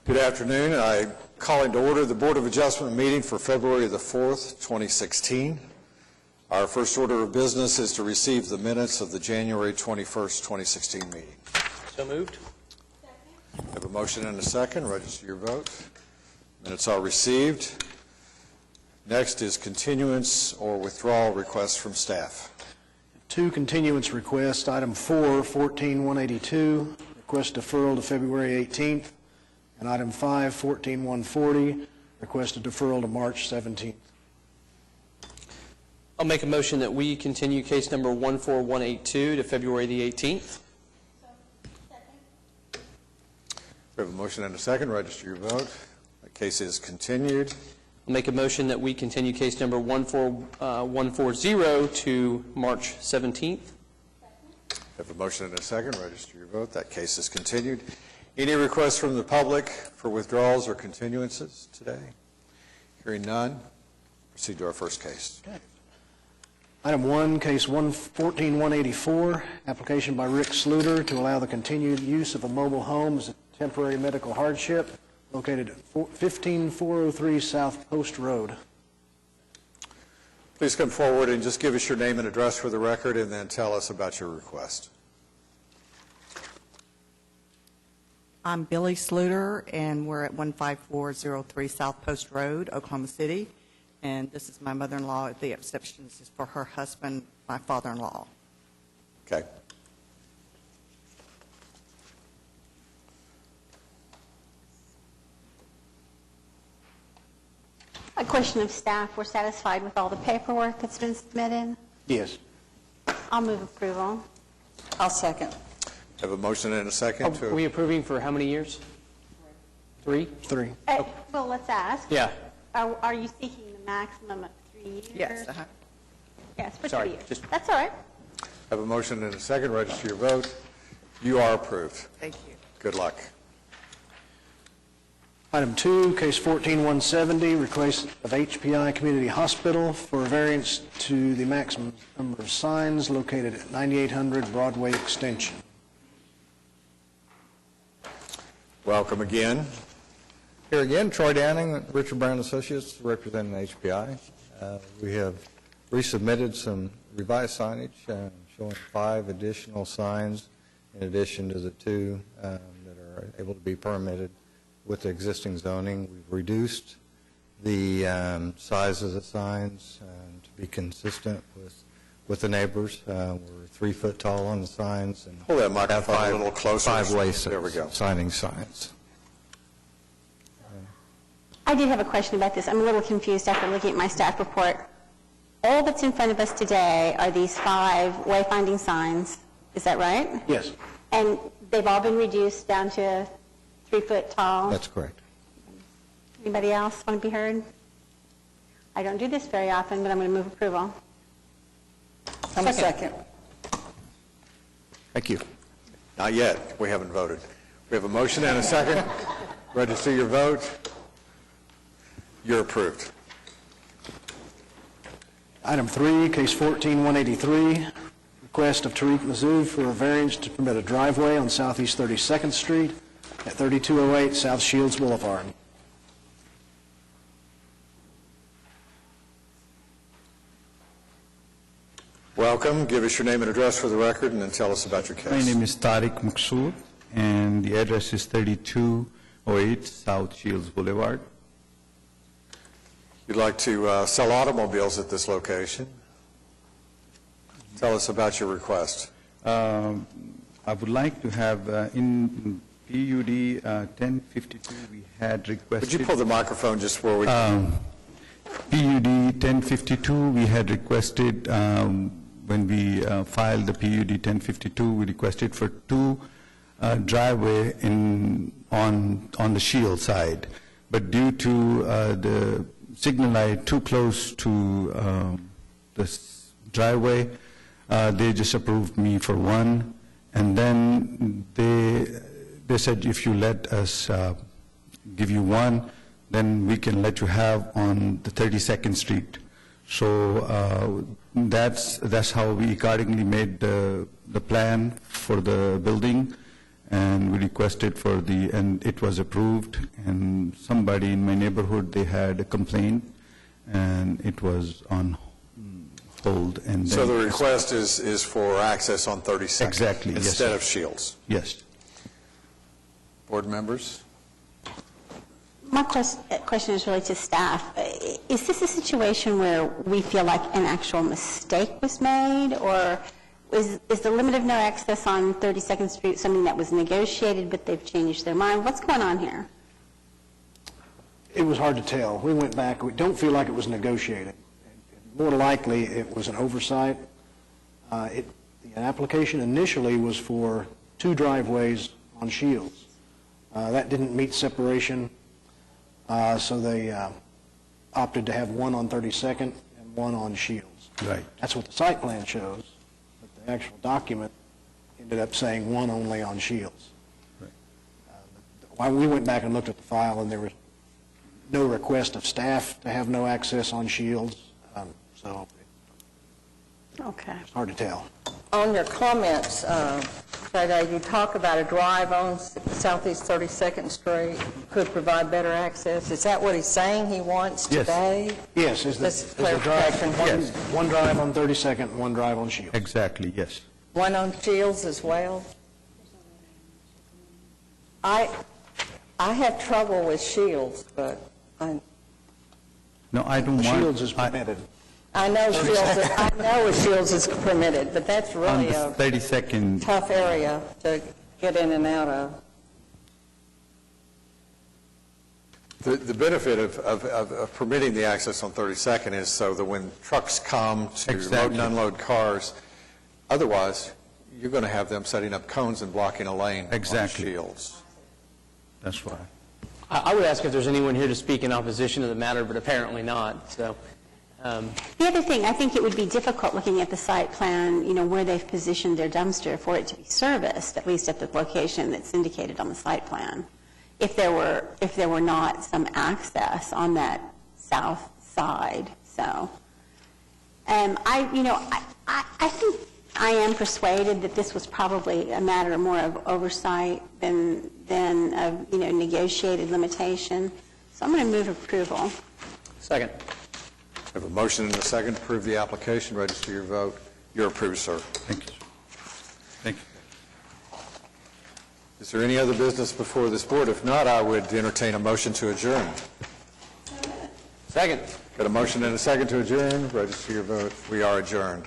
Good afternoon. I call into order the Board of Adjustment meeting for February the 4th, 2016. Our first order of business is to receive the minutes of the January 21st, 2016 meeting. So moved. I have a motion and a second. Register your vote. Minutes are received. Next is continuance or withdrawal requests from staff. 2 continuance requests. Item 4, 14-182, request deferral to February 18th. And item 5, 14-140, request a deferral to March 17th. I'll make a motion that we continue case number 14182 to February the 18th. We have a motion and a second. Register your vote. The case is continued. I'll make a motion that we continue case number 14140 to March 17th. We have a motion and a second. Register your vote. That case is continued. Any requests from the public for withdrawals or continuances today? Hearing none, proceed to our first case. Okay. Item 1, case 14-184, application by Rick Sluter to allow the continued use of a mobile home as a temporary medical hardship located at 15403 South Post Road. Please come forward and just give us your name and address for the record and then tell us about your request. I'm Billy Sluter, and we're at 15403 South Post Road, Oklahoma City. And this is my mother-in-law. The exceptions is for her husband, my father-in-law. Okay. A question of staff. We're satisfied with all the paperwork that's been submitted. Yes. I'll move approval. I'll second. Have a motion and a second. Are we approving for how many years? 3? 3. Well, let's ask. Yeah. Are you seeking the maximum of 3 years? Yes. Yes, for Sorry, 3 years. just- That's all right. Have a motion and a second. Register your vote. You are approved. Thank you. Good luck. Item 2, case 14-170, request of HPI Community Hospital for a variance to the maximum number of signs located at 9800 Broadway Extension. Welcome again. Here again, Troy Downing, Richard Brown Associates, representing HPI. We have resubmitted some revised signage showing 5 additional signs in addition to the 2 that are able to be permitted with the existing zoning. We've reduced the size of the signs to be consistent with the neighbors. We're 3 foot tall on the signs and Hold that microphone have a little closer. 5 laces. There we go. Signing signs. I did have a question about this. I'm a little confused after looking at my staff report. All that's in front of us today are these 5 wayfinding signs. Is that right? Yes. And they've all been reduced down to 3 foot tall? That's correct. Anybody else want to be heard? I don't do this very often, but I'm going to move approval. I'm a second. Thank you. Not yet. We haven't voted. We have a motion and a second. Register your vote. You're approved. Item 3, case 14-183, request of Tariq Mazouf for a variance to permit a driveway on Southeast 32nd Street at 3208 South Shields Boulevard. Welcome. Give us your name and address for the record and then tell us about your case. My name is Tariq Maqsood, and the address is 3208 South Shields Boulevard. You'd like to sell automobiles at this location. Tell us about your request. I would like to have, in PUD 1052, we had requested... Would you pull the microphone just where we... PUD 1052, we had requested, when we filed the PUD 1052, we requested for 2 driveway on the Shield side. But due to the signal light too close to this driveway, they just approved me for 1. And then they said, if you let us give you 1, then we can let you have on the 32nd Street. So that's how we accordingly made the plan for the building. and we requested and it was approved, and somebody in my neighborhood, they had a complaint, and it was on hold, and So then- the request is for access on 32nd? Exactly, yes, Instead sir. of Shields? Yes. Board members? My question is really to staff. Is this a situation where we feel like an actual mistake was made, or is the limit of no access on 32nd Street something that was negotiated but they've changed their mind? What's going on here? It was hard to tell. We went back, we don't feel like it was negotiated. More likely, it was an oversight. The application initially was for 2 driveways on Shields. That didn't meet separation, so they opted to have one on 32nd and one on Shields. Right. That's what the site plan shows, but the actual document ended up saying one only on Shields. Right. We went back and looked at the file, and there was no request of staff to have no access on Shields, so Okay. it's hard to tell. On your comments, Friday, you talk about a drive on Southeast 32nd Street could provide better access. Is that what he's saying he wants Yes. today? Yes, is This the drive, clarification. Yes. one drive on 32nd, one drive on Shields. Exactly, yes. One on Shields as well? I have trouble with Shields, but No, I don't want... Shields is I- permitted. I know Shields is permitted, but that's On really the a 32nd, tough area to get in and out of. The benefit of permitting the access on 32nd is so that when trucks come to load Exactly. and unload cars, otherwise, you're going to have them setting up cones and blocking a lane on Exactly. Shields. that's why. I would ask if there's anyone here to speak in opposition to the matter, but apparently not, so. The other thing, I think it would be difficult looking at the site plan, where they've positioned their dumpster for it to be serviced, at least at the location that's indicated on the site plan, if there were not some access on that south side. So, I think I am persuaded that this was probably a matter more of oversight than of negotiated limitation. So I'm going to move approval. Second. We have a motion and a second to approve the application. Register your vote. You're approved, sir. Thank you. Thank you. Is there any other business before this board? If not, I would entertain a motion to adjourn. Second. Got a motion and a second to adjourn. Register your vote. We are adjourned.